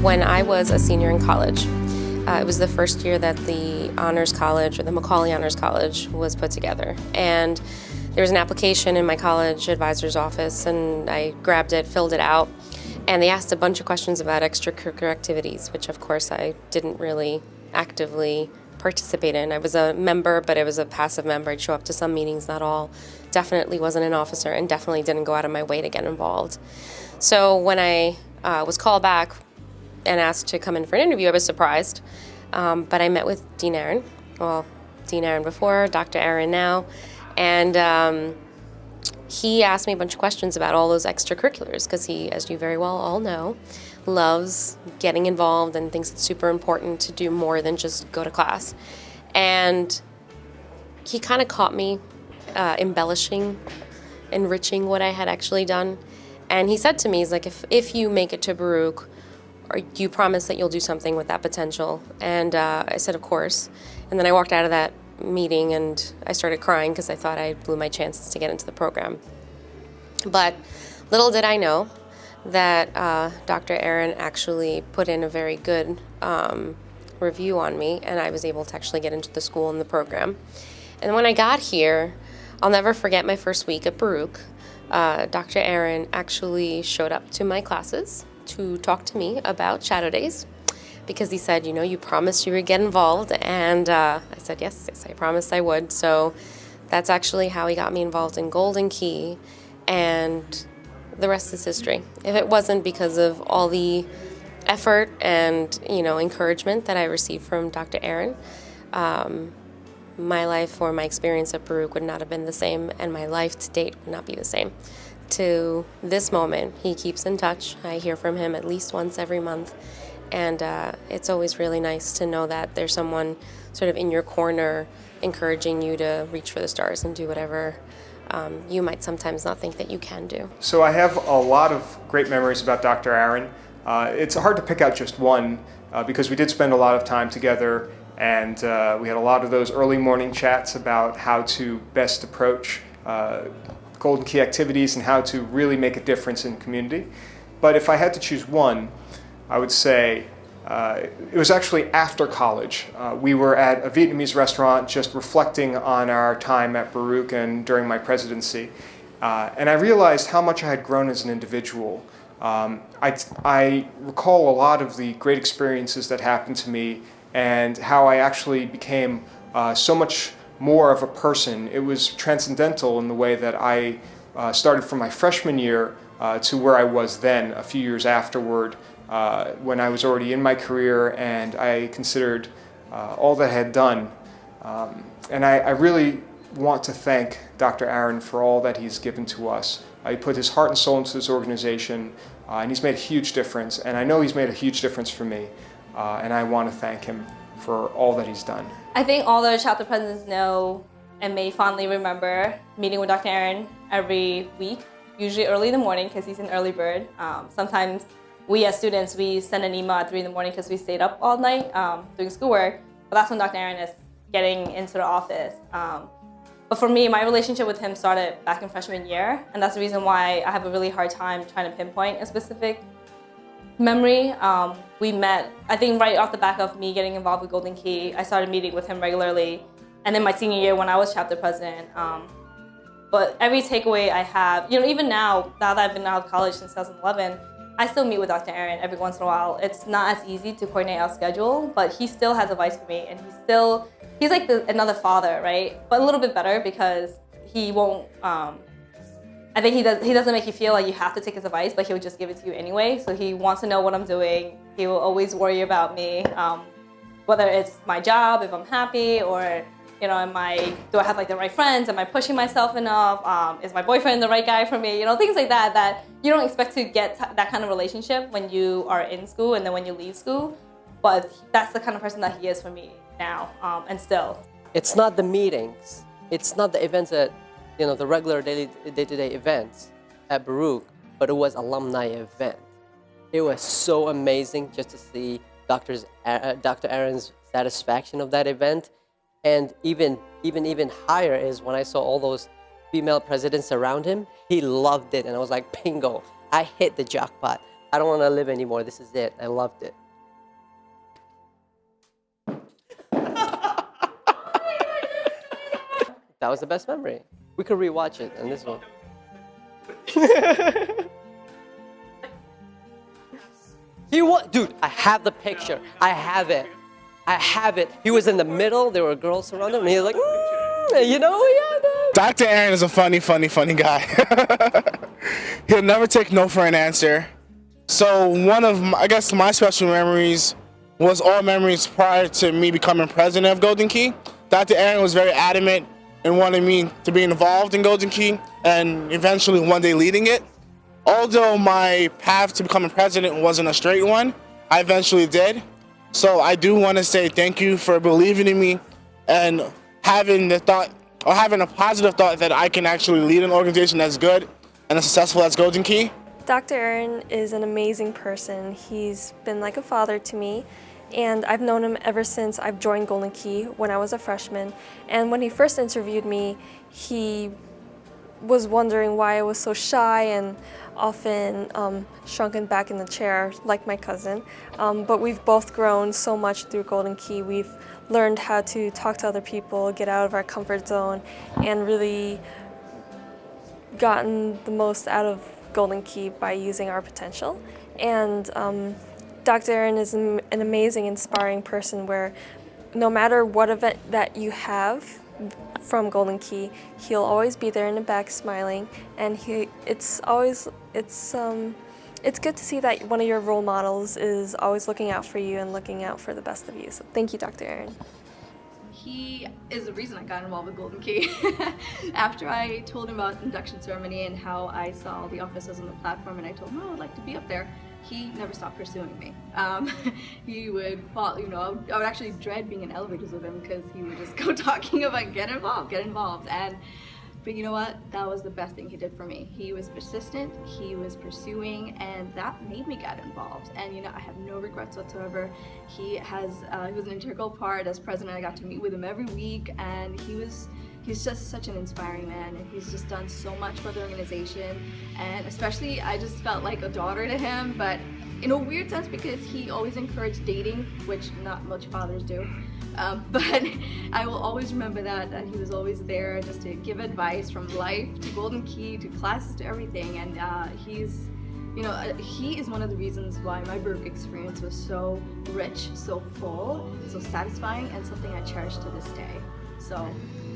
When I was a senior in college, it was the first year that the Honors College, or the Macaulay Honors College, was put together. And there was an application in my college advisor's office, and I grabbed it, filled it out, and they asked a bunch of questions about extracurricular activities, which of course I didn't really actively participate in. I was a member, but I was a passive member. I'd show up to some meetings, not all. Definitely wasn't an officer, and definitely didn't go out of my way to get involved. So when I was called back and asked to come in for an interview, I was surprised. But I met with Dean Aaron, Dean Aaron before, Dr. Aaron now, and he asked me a bunch of questions about all those extracurriculars, because he, as you very well all know, loves getting involved and thinks it's super important to do more than just go to class. And he kind of caught me embellishing, enriching what I had actually done. And he said to me, he's like, if you make it to Baruch, or you promise that you'll do something with that potential? And I said, of course. And then I walked out of that meeting and I started crying because I thought I blew my chances to get into the program. But little did I know that Dr. Aaron actually put in a very good review on me, and I was able to actually get into the school and the program. And when I got here, I'll never forget my first week at Baruch. Dr. Aaron actually showed up to my classes to talk to me about Shadow Days, because he said, you promised you would get involved, and I said, yes, I promised I would. So that's actually how he got me involved in Golden Key, and the rest is history. If it wasn't because of all the effort and, encouragement that I received from Dr. Aaron, my life or my experience at Baruch would not have been the same, and my life to date would not be the same. To this moment, he keeps in touch. I hear from him at least once every month, and it's always really nice to know that there's someone sort of in your corner encouraging you to reach for the stars and do whatever you might sometimes not think that you can do. So I have a lot of great memories about Dr. Aaron. It's hard to pick out just one because we did spend a lot of time together, and we had a lot of those early morning chats about how to best approach Golden Key activities and how to really make a difference in the community. But if I had to choose one, I would say it was actually after college. We were at a Vietnamese restaurant just reflecting on our time at Baruch and during my presidency. And I realized how much I had grown as an individual. I recall a lot of the great experiences that happened to me and how I actually became so much more of a person. It was transcendental in the way that I started from my freshman year to where I was then, a few years afterward, when I was already in my career and I considered all that I had done. And I really want to thank Dr. Aaron for all that he's given to us. He put his heart and soul into this organization, and he's made a huge difference. And I know he's made a huge difference for me, and I want to thank him for all that he's done. I think all the chapter presidents know and may fondly remember meeting with Dr. Aaron every week, usually early in the morning because he's an early bird. Sometimes we as students, we send an email at 3 in the morning because we stayed up all night doing schoolwork, but that's when Dr. Aaron is getting into the office. But for me, my relationship with him started back in freshman year, and that's the reason why I have a really hard time trying to pinpoint a specific memory. We met, I think right off the back of me getting involved with Golden Key, I started meeting with him regularly. And then my senior year when I was chapter president. But every takeaway I have, even now that I've been out of college since 2011, I still meet with Dr. Aaron every once in a while. It's not as easy to coordinate our schedule, but he still has advice for me, and he's like another father, right? But a little bit better because he won't, I think he doesn't make you feel like you have to take his advice, but he'll just give it to you anyway. So he wants to know what I'm doing. He will always worry about me, whether it's my job, if I'm happy, or do I have like the right friends? Am I pushing myself enough? Is my boyfriend the right guy for me? Things like that you don't expect to get that kind of relationship when you are in school and then when you leave school. But that's the kind of person that he is for me now, and still. It's not the meetings. It's not the events that, the regular day-to-day events at Baruch, but it was alumni event. It was so amazing just to see Dr. Aaron's satisfaction of that event. And even higher is when I saw all those female presidents around him, he loved it. And I was like, bingo, I hit the jackpot. I don't want to live anymore. This is it. I loved it. That was the best memory. We could rewatch it and this one. Dude, I have the picture. I have it. He was in the middle. There were girls surrounding him. And he was like, you know, yeah. Dr. Aaron is a funny guy. He'll never take no for an answer. So one of, my special memories was all memories prior to me becoming president of Golden Key. Dr. Aaron was very adamant and wanted me to be involved in Golden Key and eventually one day leading it. Although my path to becoming president wasn't a straight one, I eventually did. So I do want to say thank you for believing in me and having a positive thought that I can actually lead an organization that's good and as successful as Golden Key. Dr. Aaron is an amazing person. He's been like a father to me, and I've known him ever since I've joined Golden Key when I was a freshman. And when he first interviewed me, he was wondering why I was so shy and often shrunken back in the chair like my cousin. But we've both grown so much through Golden Key. We've learned how to talk to other people, get out of our comfort zone, and really gotten the most out of Golden Key by using our potential. And Dr. Aaron is an amazing, inspiring person where no matter what event that you have from Golden Key, he'll always be there in the back smiling, and it's good to see that one of your role models is always looking out for you and looking out for the best of you. So thank you, Dr. Aaron. He is the reason I got involved with Golden Key. After I told him about induction ceremony and how I saw the officers on the platform and I told him, I would like to be up there, he never stopped pursuing me. He would follow, I would actually dread being in elevators with him because he would just go talking about get involved. But you know what? That was the best thing he did for me. He was persistent, he was pursuing, and that made me get involved. And I have no regrets whatsoever. He was an integral part as president. I got to meet with him every week, and he's just such an inspiring man, and he's just done so much for the organization. And especially, I just felt like a daughter to him, but in a weird sense because he always encouraged dating, which not much fathers do. But I will always remember that he was always there just to give advice from life to Golden Key to classes to everything. And he is one of the reasons why my Baruch experience was so rich, so full, so satisfying, and something I cherish to this day. So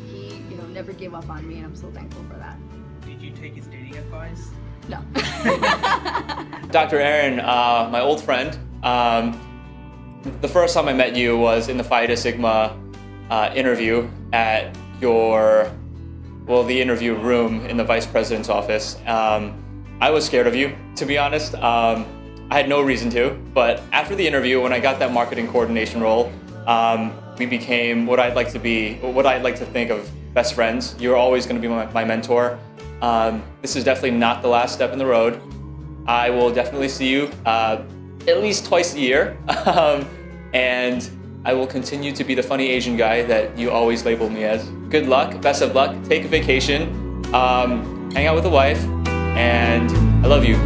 he, never gave up on me, and I'm so thankful for that. Did you take his dating advice? No. Dr. Aaron, my old friend, the first time I met you was in the Phi Eta Sigma interview at the interview room in the vice president's office. I was scared of you, to be honest. I had no reason to, but after the interview, when I got that marketing coordination role, we became what I'd like to think of best friends. You're always going to be my mentor. This is definitely not the last step in the road. I will definitely see you at least twice a year, and I will continue to be the funny Asian guy that you always label me as. Good luck, best of luck, take a vacation, hang out with the wife, and I love you.